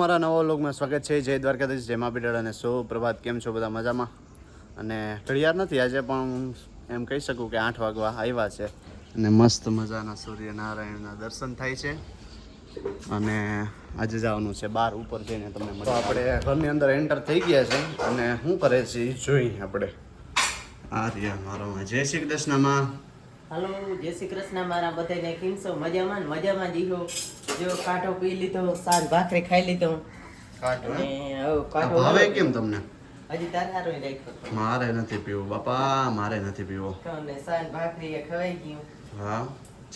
મારા નવા વ્લોગમાં સ્વાગત છે. જય દ્વારકાધીશ, જય મા પીડળ અને સુપ્રભાત. કેમ છો બધા? મજામાં? અને ઘડિયાળ નથી આજે, પણ એમ કહી શકું કે 8 વાગવા આવ્યા છે અને મસ્ત મજાના સૂર્યનારાયણના દર્શન થાય છે. અને આજે જવાનું છે બહાર ઉપર જઈને તમને મળે. તો આપણે ઘરની અંદર એન્ટર થઈ ગયા છે અને શું કરે છે એ જોઈ આપણે. આ રહ્યા મારો જય શ્રી કૃષ્ણમાં. હાલો, જય શ્રી કૃષ્ણ મારા બધાને. કેમ છો? મજામાં જીવો. જો કાઢો પી લીધો, સાંજ ભાખરી ખાઈ લીધો. કાઢો અને કાઢો ભાવે કેમ તમને? હજી તારે હારો રાખ્યો. મારે નથી પીવું બાપા, મારે નથી પીવો. અને સાંજ ભાખરી એ ખવાઈ ગયું. હા,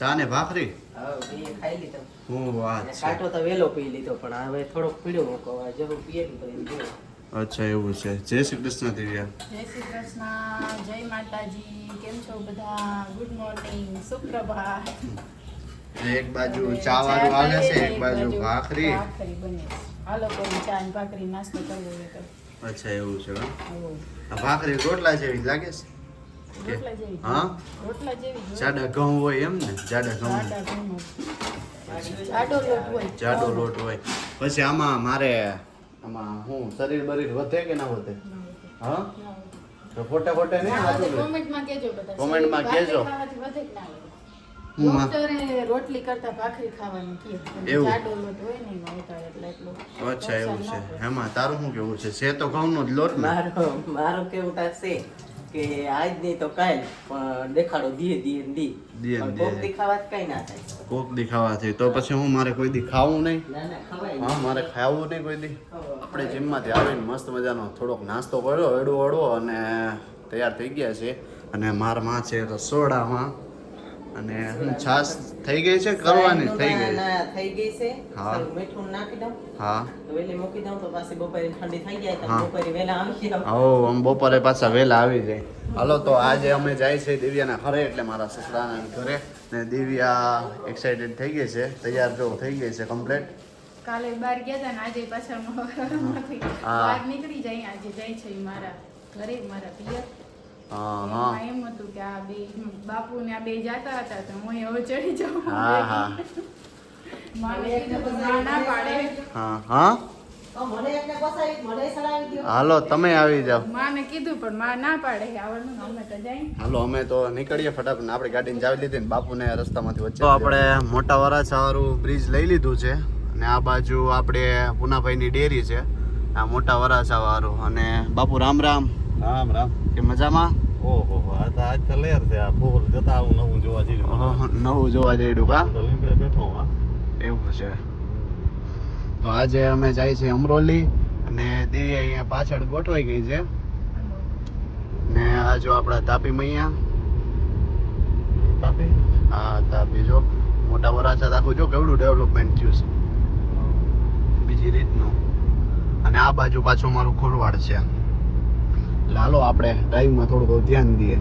ચા ને ભાખરી એ ખાઈ લીધો. હું વાત છે. કાઢો તો વેલો પી લીધો, પણ હવે થોડોક પીડ્યો મૂકો. જરૂર પીએ તો અચ્છા એવું છે. જય શ્રી કૃષ્ણ દિવ્યા. જય શ્રી કૃષ્ણ, જય માતાજી. કેમ છો બધા? ગુડ મોર્નિંગ, સુપ્રભાત. એક બાજુ ચા વાળું હાલે છે, એક બાજુ ભાખરી. ભાખરી બને. હાલો કોઈ ચા ને ભાખરી નાસ્તો કરવો હોય તો. અચ્છા એવું છે. આવો. આ ભાખરી રોટલા જેવી લાગે છે. રોટલા જેવી. હા, રોટલા જેવી. જાડા ઘઉં હોય એમ ને? જાડા ઘઉં, જાડો લોટ હોય. જાડો લોટ હોય. પછી આમાં મારે હું શરીર બરીર વધે કે ના વધે? હા, તો ફોટે ફોટે નહીં વાંચો. કોમેન્ટમાં કહેજો બધા. કોમેન્ટમાં કહેજો. ખાવાથી વધે કે ના વધે? હું ડોક્ટરે રોટલી કરતા ભાખરી ખાવાનું કહે. એવું? જાડો લોટ હોય ને એમાં ઉતારે એટલે એટલો. અચ્છા એવું છે. એમાં તારું શું કેવું છે? છે તો ઘઉંનો જ લોટ ને? મારું કેવું થશે કે આજ નહીં તો કાલ, પણ દેખાડો દીએ દીએ પણ કોક દેખાવા કઈ ના થાય. કોક દેખાવાથી તો પછી હું મારે કોઈ દી ખાવું નહીં? ના ના ખવાય. હા, મારે ખાવું નહીં કોઈ દી. આપણે જીમમાંથી આવીને મસ્ત મજાનો થોડોક નાસ્તો કર્યો, હળવો હળવો, અને તૈયાર થઈ ગયા છે. અને મારા માં છે રસોડામાં. અને હું છાશ થઈ ગઈ છે, કરવાની થઈ ગઈ. ના થઈ ગઈ છે. હા. મીઠું નાખી દઉં હા, તો વેલી મૂકી દઉં તો પાછી બપોરે ઠંડી થઈ જાય તો હા. બપોરે વેલા આવી જાવ. આવો આમ બપોરે પાછા વહેલા આવી જાય. હાલો તો આજે અમે જાય છે દિવ્યાના ઘરે, એટલે મારા સસરાના ઘરે. ને દિવ્યા એક્સાઇટેડ થઈ ગઈ છે, તૈયાર જો થઈ ગઈ છે કમ્પ્લીટ. કાલે બહાર ગયા હતા ને આજે પાછા માંથી બહાર નીકળી જાય. આજે જાય છે મારા ઘરે, મારા પિયર. હા. એમ હતું કે આ બે બાપુ ને આ બે જાતા હતા તો હું હવે ચડી જાઉં. હા હા માને કીધું તો ના પાડે. હા હા. તો મને એકને બસાવી, મને સડાવી દ્યો. હાલો તમે આવી જાઓ. માને કીધું પણ માં ના પાડે. આવવાનું અમે તો જાય. હાલો અમે તો નીકળીએ ફટાફટ. આપણી ગાડીને ચાવી લીધી ને બાપુને રસ્તામાંથી વચ્ચે. તો આપણે મોટા વરાછાવાળું બ્રિજ લઈ લીધું છે. અને આ બાજુ આપણે પુનાભાઈની ડેરી છે, આ મોટા વરાછાવાળું. અને બાપુ રામ રામ. રામ રામ. કે મજામાં? ઓહો, આ તો આજ તો લેર છે. આ ફોર જતા આવું નવું જોવા જઈ નવું જોવા જઈડું કા? લીમડે બેઠો હા. એવું છે. તો આજે અમે જાય છે અમરોલી, અને દેવી અહીંયા પાછળ ગોઠવાઈ ગઈ છે. ને આ જો આપણા તાપી મૈયા. તાપી? હા તાપી જો મોટા વરાછા આખું જો કેવડું ડેવલપમેન્ટ થયું છે બીજી રીતનું. અને આ બાજુ પાછું મારું ખોરવાડ છે. લાલો આપણે ડ્રાઈવમાં થોડું ધ્યાન દઈએ.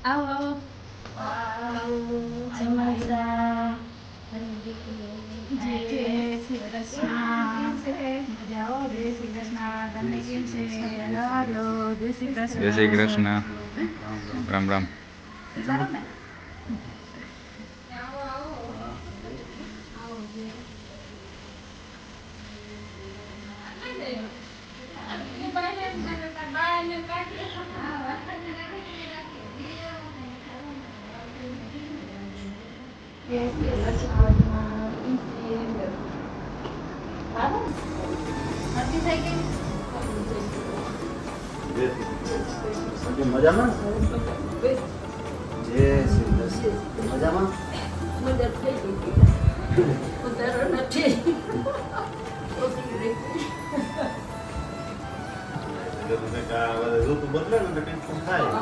આવો આવો. જય માતા. જય શ્રી કૃષ્ણ. જાઓ જય શ્રી કૃષ્ણ. તમને કેમ છે? હાલો જય શ્રી કૃષ્ણ. જય શ્રી કૃષ્ણ. રામ રામ. સારું ને? આરતી થઈ ગઈ? મજામાં જય શ્રી કૃષ્ણ મજામાં ઋતુ બદલે ને તો ટેન્શન થાય.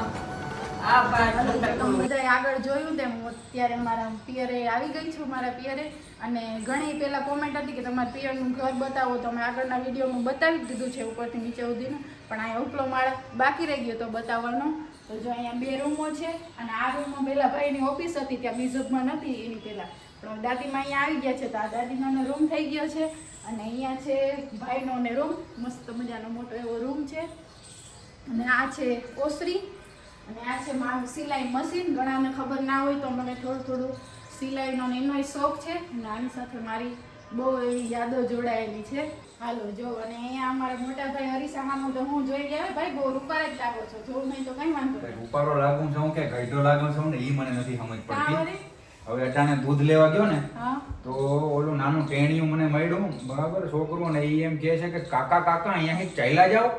તમે બધાએ આગળ જોયું તેમ હું અત્યારે મારા પિયરે આવી ગઈ છું મારા પિયરે અને ઘણી પહેલાં કોમેન્ટ હતી કે તમારા પિયરનું ઘર બતાવો તો અમે આગળના વિડીયોમાં બતાવી જ દીધું છે ઉપરથી નીચે સુધીનું પણ અહીંયા ઉપલો માળ બાકી રહી ગયો તો બતાવવાનો. તો જો અહીંયા 2 રૂમો છે અને આ રૂમમાં પહેલાં ભાઈની ઓફિસ હતી ત્યાં બીજુમાં નથી એની પહેલાં પણ દાદીમાં અહીંયા આવી ગયા છે તો આ દાદીનો રૂમ થઈ ગયો છે અને અહીંયા છે ભાઈનો ને રૂમ મસ્ત મજાનો મોટો એવો રૂમ છે અને આ છે ઓસરી અને આ છે મારું સિલાઈ મશીન. ઘણાને ખબર ના હોય તો મને થોડું સિલાઈનો એનોય શોખ છે અને આની સાથે મારી બહુ એવી યાદો જોડાયેલી છે. હાલો જો અને અહીંયા અમારા મોટા ભાઈ હરીસામાનું તો હું જોઈ ગયા ભાઈ બહુ રૂપારા જ લાગો છો જોઉં નહીં તો કઈ વાંધો નહીં. ઉપારો લાગુ છું કે ગઈઢો લાગુ છું ને એ મને નથી સમજ કાં પડતી. વળી? હવે અટાણે દૂધ લેવા ગયો ને હા તો ઓલું નાનું ટેણિયું મને મળ્યું બરાબર છોકરું ને એ એમ કહે છે કે કાકા કાકા અહીંયાથી ચાલ્યા જાઓ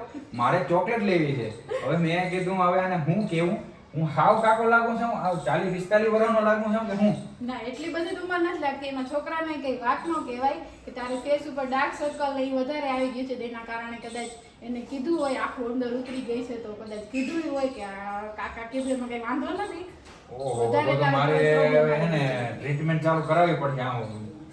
મારે ચોકલેટ લેવી છે. હવે મેં કીધું હવે આને હું કેવું હું હાવ કાકો લાગુ છું હાવ 40-45 વર્ષનો લાગુ છું કે હું ના એટલી બધી તો ઉંમર નથી લાગતી એમાં છોકરાને કઈ વાત ન કહેવાય કે તારે ફેસ ઉપર ડાર્ક સર્કલ એ વધારે આવી ગયું છે તેના કારણે કદાચ એને કીધું હોય આખું અંદર ઉતરી ગઈ છે તો કદાચ કીધું હોય કે આ કાકા કીધું એમાં કઈ વાંધો નથી. ઓહો તો મારે હવે હે ને ટ્રીટમેન્ટ ચાલુ કરાવવી પડશે. આમ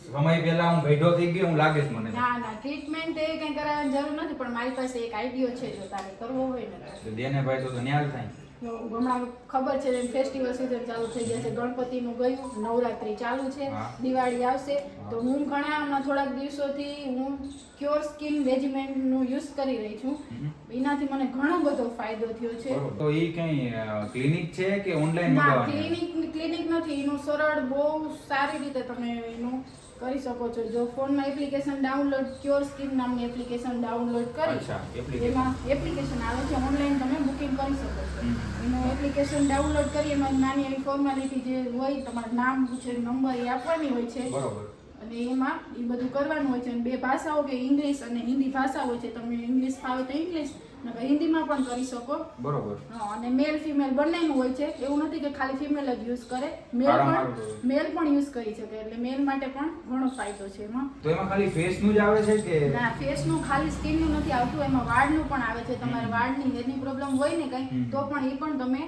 સમય પહેલા હું ગઈઢો થઈ ગયો હું લાગે છે મને. ના ટ્રીટમેન્ટ એ કઈ કરાવવાની જરૂર નથી પણ મારી પાસે એક આઈડિયો છે જો તારે કરવો હોય ને તો દેને ભાઈ તો ન્યાલ થાય. હમણાં ખબર છે ફેસ્ટિવલ સીઝન ચાલુ થઈ જશે ગણપતિનું ગયું નવરાત્રી ચાલુ છે દિવાળી આવશે તો હું ઘણા હમણાં થોડાક દિવસોથી હું ક્યોર સ્કિન રેજિમેન્ટનું યુઝ કરી રહી છું. એનાથી મને ઘણો બધો ફાયદો થયો છે. તો એ કઈ ક્લિનિક છે કે ઓનલાઈન ના મંગાવવાનું? ક્લિનિક નથી એનું સરળ બહુ સારી રીતે તમે એનું કરી શકો છો. જો ફોનમાં એપ્લિકેશન ડાઉનલોડ ક્યોર સ્કિન નામની એપ્લિકેશન ડાઉનલોડ કરી અચ્છા, application. એમાં એપ્લિકેશન આવે છે ઓનલાઈન તમે બુકિંગ કરી શકો છો. એનું એપ્લિકેશન ડાઉનલોડ કરી એમાં નાની એવી ફોર્માલિટી જે હોય તમારું નામ પૂછે નંબર એ આપવાની હોય છે બરોબર. અને એમાં એ બધું કરવાનું હોય છે અને 2 ભાષાઓ કે ઇંગ્લિશ અને હિન્દી ભાષા હોય છે. તમે ઇંગ્લિશ ફાવે તો ઇંગ્લિશ અને હિન્દીમાં પણ કરી શકો. બરોબર. અને મેલ ફિમેલ બંનેનું હોય છે એવું નથી કે ખાલી ફિમેલ જ યુઝ કરે મેલ પણ યુઝ કરી શકે એટલે મેલ માટે પણ ઘણો ફાયદો છે એમાં. તો એમાં ખાલી ફેસ નું જ આવે છે કે ના ફેસનું ખાલી સ્કિનનું નથી આવતું એમાં વાળનું પણ આવે છે. તમારે વાળની હેરની પ્રોબ્લેમ હોય ને કંઈ તો પણ એ પણ તમે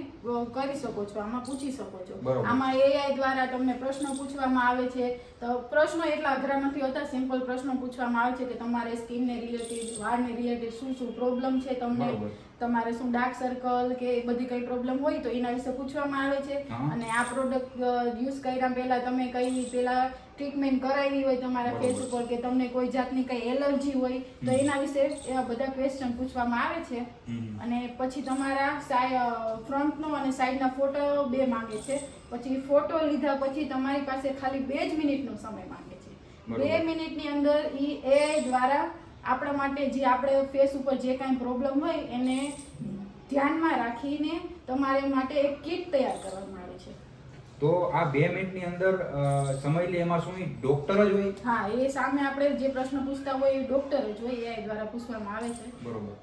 કરી શકો છો આમાં પૂછી શકો છો. બરોબર. આમાં AI દ્વારા તમને પ્રશ્નો પૂછવામાં આવે છે તો પ્રશ્નો એટલા અઘરા નથી હોતા સિમ્પલ પ્રશ્નો પૂછવામાં આવે છે કે તમારે સ્કિનને રિલેટેડ વાળને રિલેટેડ શું શું પ્રોબ્લેમ છે તમને બરોબર. તમારે શું ડાર્ક સર્કલ કે એ બધી કઈ પ્રોબ્લેમ હોય તો એના વિશે પૂછવામાં આવે છે. હા. અને આ પ્રોડક્ટ યુઝ કર્યા પહેલા તમે કઈ પહેલા ટ્રીટમેન્ટ કરાવી હોય તમારા ફેસ ઉપર કે તમને કોઈ જાતની કઈ એલર્જી હોય તો એના વિશે એવા બધા ક્વેશ્ચન પૂછવામાં આવે છે. અને પછી તમારા ફ્રન્ટનો અને સાઈડના ફોટો 2 માંગે છે. પછી ફોટો લીધા પછી તમારી પાસે ખાલી 2 જ મિનિટનો સમય માંગે છે. 2 મિનિટની અંદર એ AI દ્વારા આપણા માટે જે આપણે ફેસ ઉપર જે કાંઈ પ્રોબ્લેમ હોય એને ધ્યાનમાં રાખીને તમારે માટે એક કિટ તૈયાર કરવામાં આવે છે. તો આ 2 મિનિટની અંદર સમય લે એમાં શું ડોક્ટર જ હોય? હા એ સામે આપણે જે પ્રશ્ન પૂછતા હોય એ ડોક્ટર જ હોય AI દ્વારા પૂછવામાં આવે છે. બરોબર.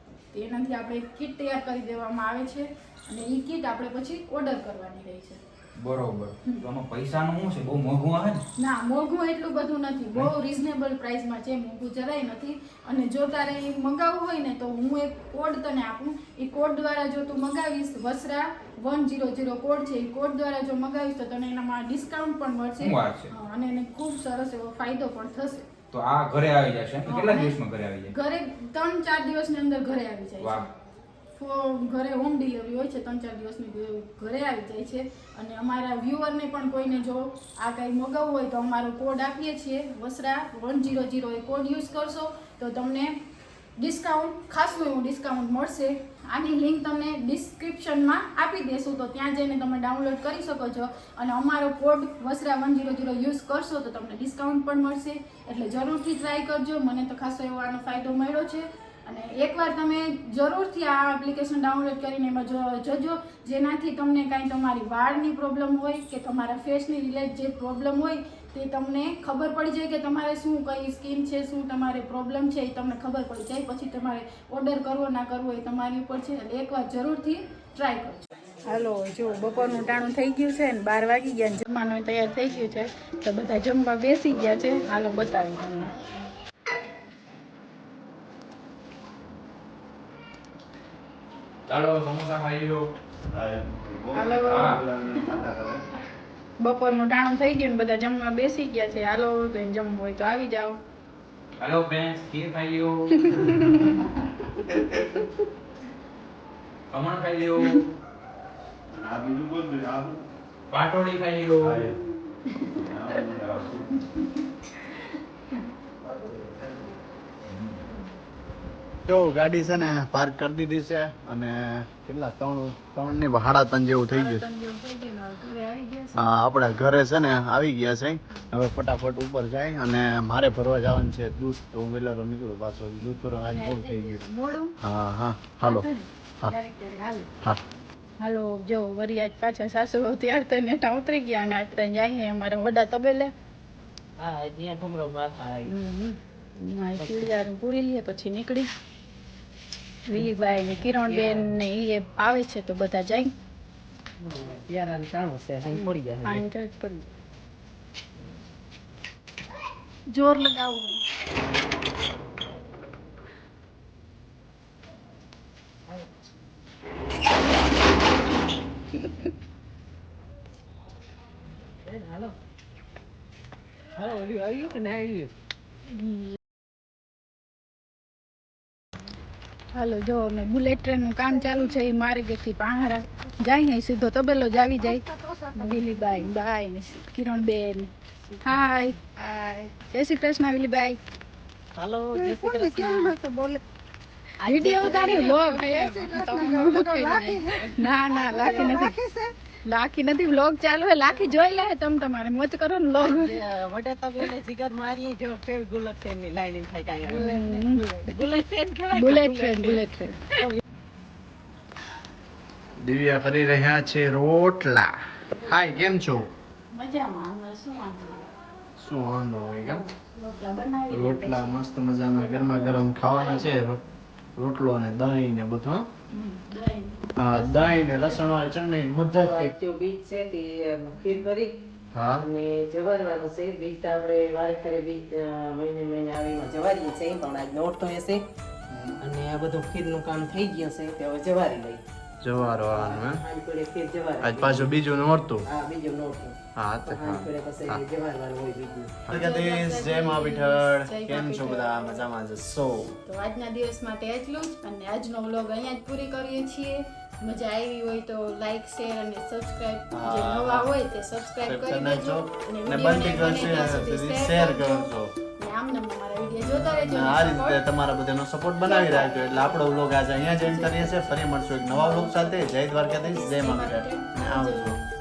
એનાથી આપણે કિટ તૈયાર કરી દેવામાં આવે છે અને એ કિટ આપણે પછી ઓર્ડર કરવાની રહે છે. બરોબર. તો આમાં પૈસાનું શું છે બહુ મોંઘું આવે ને? ના મોંઘું એટલું બધું નથી બહુ રિઝનેબલ પ્રાઇસમાં છે મોંઘું જરાય નથી. અને જો તારે એ મંગાવવું હોય ને તો હું એક કોડ તને આપું એ કોડ દ્વારા જો તું મંગાવીશ વસરા 100 કોડ છે એ કોડ દ્વારા જો મંગાવીશ તો તને એનામાં ડિસ્કાઉન્ટ પણ મળશે. શું વાત છે? અને એને ખૂબ સરસ એવો ફાયદો પણ થશે. તો આ ઘરે આવી જશે કેટલા દિવસમાં ઘરે આવી જાય? ઘરે 3-4 દિવસની અંદર ઘરે આવી જાય વાહ. છે. ઘરે હોમ ડિલિવરી હોય છે 3-4 દિવસની ઘરે આવી જાય છે. અને અમારા વ્યુઅરને પણ કોઈને જો આ કંઈ મગાવવું હોય તો અમારો કોડ આપીએ છીએ વસરા 100 એ કોડ યુઝ કરશો તો તમને ડિસ્કાઉન્ટ ખાસું એવું ડિસ્કાઉન્ટ મળશે. આની લિંક તમને ડિસ્ક્રિપ્શનમાં આપી દેશું તો ત્યાં જઈને તમે ડાઉનલોડ કરી શકો છો અને અમારો કોડ વસરા 100 યુઝ કરશો તો તમને ડિસ્કાઉન્ટ પણ મળશે. એટલે જરૂરથી ટ્રાય કરજો. મને તો ખાસો એવો આનો ફાયદો મળ્યો છે અને એકવાર તમે જરૂરથી આ એપ્લિકેશન ડાઉનલોડ કરીને એમાં જજો જેનાથી તમને કાંઈ તમારી વાળની પ્રોબ્લેમ હોય કે તમારા ફેસની રિલેટેડ જે પ્રોબ્લેમ હોય તે તમને ખબર પડી જાય કે તમારે શું કઈ સ્કીમ છે, શું તમારે પ્રોબ્લેમ છે, એ તમને ખબર પડી જાય. પછી તમારે ઓર્ડર કરવો ના કરવો એ તમારી ઉપર છે. એટલે એકવાર જરૂરથી ટ્રાય કરજો. હાલો, જો બપોરનું ટાણું થઈ ગયું છે ને 12 વાગી ગયા ને જમવાનું તૈયાર થઈ ગયું છે. તો બધા જમવા બેસી ગયા છે. હાલો બતાવી તમને. ચાલો સમોસા ખાઈ લો. હાલો, બપોરનું ટાણું થઈ ગયું ને બધા જમવા બેસી ગયા છે. હાલો, તો જમવું હોય તો આવી જાઓ. હેલો ફ્રેન્ડ્સ, ખીર ખાઈ લો. ખમણ ખાઈ લો. પાટોડી ખાઈ લો. જો ગાડી છે ને પાર્ક કરી દીધી છે અને કેટલા 3 ની 3:30 જેવું થઈ ગયું છે. હા, આપણે ઘરે છે ને આવી ગયા છે. હવે ફટાફટ ઉપર જાય અને મારે ભરવા જવાનું છે દૂધ. તો હું વેલારો નીકળું પાછો દૂધ ભરવા. આજ મોડું થઈ ગયું. હા હા, હાલો. હા હાલો, જો વરી આજ પાછા સાસુ તૈયાર થઈને નેટા ઉતરી ગયા અને આજ ત્યાં જાય અમારા વડા તબેલે. હા ત્યાં ઠુમરો માથા પીળિયારું પૂરી લઈએ પછી નીકળી. વિલીભાઈ ને કિરણબેન ને એ આવે છે તો બધા જાય. યારાનું કામ છે મળી જાય. પાણી ચડ પડી જોર લગાવો. હાલો હાલો ઓલી આવી કે ના આવી? હાલો, જો અમે બુલેટ ટ્રેન નું કામ ચાલુ છે. એ માર્ગેથી પાહારા જાય ને સીધો તબેલો જ આવી જાય. વિલીબાઈ બાય ને કિરણબેન. હાય હાય, જય શ્રી કૃષ્ણ વિલીબાઈ. હાલો જય શ્રી કૃષ્ણ. બોલે વિડિયો ઉતારી વ્લોગ. ના ના, લાખી નથી. લાખી નથી, વ્લોગ ચાલુ હે. લાખી જોઈ લે તમ તમારે મોજ કરો ને વ્લોગ. વડે તબેલે જીગર મારી જો ફેર ગુલત ટ્રેન ની લાઈન થાય કાંઈ બુલેટ ટ્રેન કહેવાય. Bullet train. દિવ્યા કરી રહ્યા છે રોટલા. હાય, કેમ છો? મજામાં. અમે શું વાંધો? શું વાંધો હોય કેમ? રોટલા બનાવી રોટલા મસ્ત મજાના ગરમા ગરમ ખાવાના છે. રોટલો ને દહીં ને બધું. દહીં. હા, દહીં ને લસણ વાળી ચટણી મજા જ જો બીજ છે તે ખીર કરી હા. અને જવારવાનું છે. બીજ તો આપણે વારે ફરે બીજ મહિને આવીમાં જવારીએ છે પણ આજ નોરતો હશે અને આ બધું ખીરનું કામ થઈ ગયું છે તે હવે જવારી લઈ. જવાર વાળાનું હે. આજ પડે ખીર જવારી. આજ પાછું બીજું નોરતું. હા બીજું નોરતું. હા તો આજ પડે પછી જવારવાનું હોય બીજું. દ્વારકાધીશ, જય મા વિઠ્ઠલ. કેમ છો બધા? મજામાં જશો? તો આજના દિવસ માટે એટલું જ અને આજનો વ્લોગ અહીંયા જ પૂરી કરીએ છીએ. મજા આવી હોય તો લાઈક શેર અને સબસ્ક્રાઇબ, જે નવા હોય તે સબસ્ક્રાઇબ કરી દેજો અને બનતી કરશે શેર કરજો. અને આમ નામ અમારા વિડીયો જોતા રહેજો. અને આ રીતે તમારા બધાનો સપોર્ટ બનાવી રાખજો. એટલે આપણો વ્લોગ આજે અહીંયા જ એન્ડ કરીએ છીએ. ફરી મળશું એક નવા વ્લોગ સાથે. જય દ્વારકાધીશ, જય મા વિઠ્ઠલ. અને આવજો.